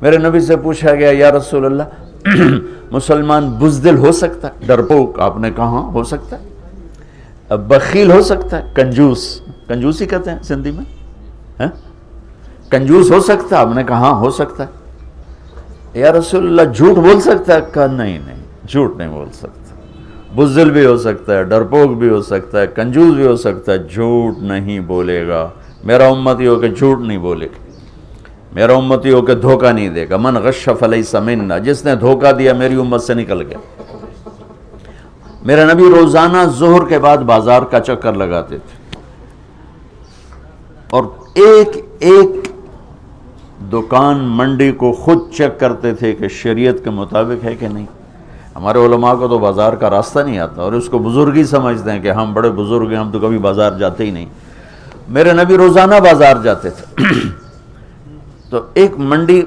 میرے نبی سے پوچھا گیا یا رسول اللہ مسلمان بزدل ہو سکتا ہے؟ ڈرپوک، آپ نے کہا ہو سکتا ہے۔ بخیل ہو سکتا ہے؟ کنجوس، کنجوسی کہتے ہیں سندھی میں، ہاں؟ کنجوس ہو سکتا ہے؟ آپ نے کہا ہو سکتا ہے۔ یا رسول اللہ جھوٹ بول سکتا ہے؟ کہا نہیں نہیں، جھوٹ نہیں بول سکتا۔ بزدل بھی ہو سکتا ہے، ڈرپوک بھی ہو سکتا ہے، کنجوس بھی ہو سکتا ہے، جھوٹ نہیں بولے گا۔ میرا امتی ہو کہ جھوٹ نہیں بولے گا، میرا امتی ہو کہ دھوکہ نہیں دے گا۔ من غش فلیس منا، جس نے دھوکہ دیا میری امت سے نکل گیا۔ میرا نبی روزانہ ظہر کے بعد بازار کا چکر لگاتے تھے اور ایک ایک دکان منڈی کو خود چیک کرتے تھے کہ شریعت کے مطابق ہے کہ نہیں۔ ہمارے علماء کو تو بازار کا راستہ نہیں آتا اور اس کو بزرگی سمجھتے ہیں کہ ہم بڑے بزرگ ہیں، ہم تو کبھی بازار جاتے ہی نہیں۔ میرے نبی روزانہ بازار جاتے تھے تو ایک منڈی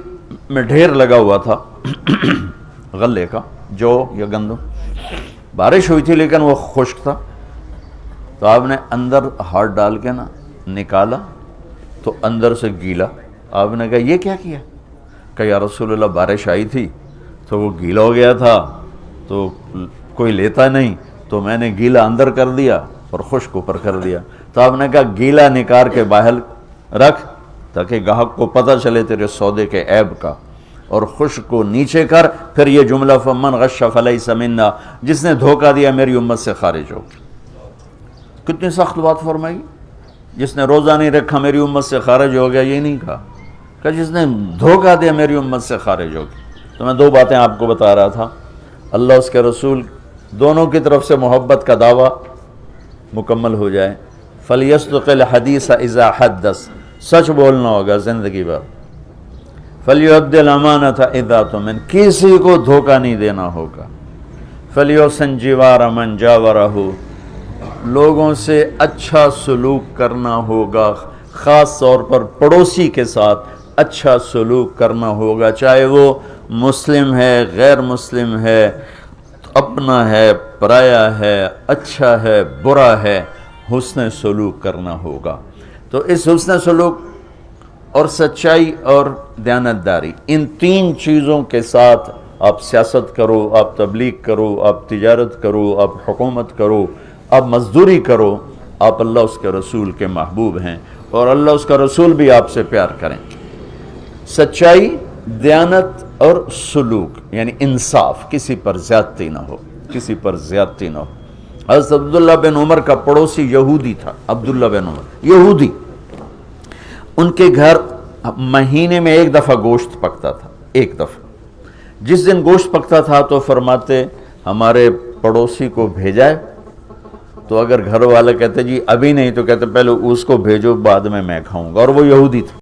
میں ڈھیر لگا ہوا تھا غلے کا، جو یا گندم، بارش ہوئی تھی لیکن وہ خشک تھا، تو آپ نے اندر ہاتھ ڈال کے نا نکالا تو اندر سے گیلا۔ آپ نے کہا یہ کیا کیا؟ کہ یا رسول اللہ بارش آئی تھی تو وہ گیلا ہو گیا تھا تو کوئی لیتا نہیں، تو میں نے گیلا اندر کر دیا اور خشک اوپر کر دیا۔ تو آپ نے کہا گیلا نکار کے باہر رکھ تاکہ گاہک کو پتہ چلے تیرے سودے کے عیب کا، اور خشک کو نیچے کر۔ پھر یہ جملہ فمن غش فلیس منا، جس نے دھوکہ دیا میری امت سے خارج ہو۔ کتنی سخت بات فرمائی۔ جس نے روزہ نہیں رکھا میری امت سے خارج ہو گیا، یہ نہیں کہا کہ جس نے دھوکہ دیا میری امت سے خارج ہو گیا۔ تو میں دو باتیں آپ کو بتا رہا تھا، اللہ اس کے رسول دونوں کی طرف سے محبت کا دعویٰ مکمل ہو جائے۔ فَلْيَصْدُقِ الْحَدِيثَ إِذَا حَدَّثَ، سچ بولنا ہوگا زندگی بھر۔ فَلْيُؤَدِّ الْأَمَانَةَ إِذَا تُؤْمِنَ، کسی کو دھوکہ نہیں دینا ہوگا۔ فَلْيُحْسِنْ جِوَارَ مَنْ جَاوَرَهُ، لوگوں سے اچھا سلوک کرنا ہوگا، خاص طور پر پڑوسی کے ساتھ اچھا سلوک کرنا ہوگا، چاہے وہ مسلم ہے، غیر مسلم ہے، اپنا ہے، پرایا ہے، اچھا ہے، برا ہے، حسن سلوک کرنا ہوگا۔ تو اس حسن سلوک اور سچائی اور دیانتداری، ان تین چیزوں کے ساتھ آپ سیاست کرو، آپ تبلیغ کرو، آپ تجارت کرو، آپ حکومت کرو، آپ مزدوری کرو، آپ اللہ اس کے رسول کے محبوب ہیں اور اللہ اس کا رسول بھی آپ سے پیار کریں۔ سچائی، دیانت اور سلوک یعنی انصاف، کسی پر زیادتی نہ ہو، کسی پر زیادتی نہ ہو۔ حضرت عبداللہ بن عمر کا پڑوسی یہودی تھا، عبداللہ بن عمر یہودی، ان کے گھر مہینے میں ایک دفعہ گوشت پکتا تھا، ایک دفعہ۔ جس دن گوشت پکتا تھا تو فرماتے ہمارے پڑوسی کو بھیجائے، تو اگر گھر والا کہتے جی ابھی نہیں، تو کہتے پہلے اس کو بھیجو بعد میں کھاؤں گا، اور وہ یہودی تھا۔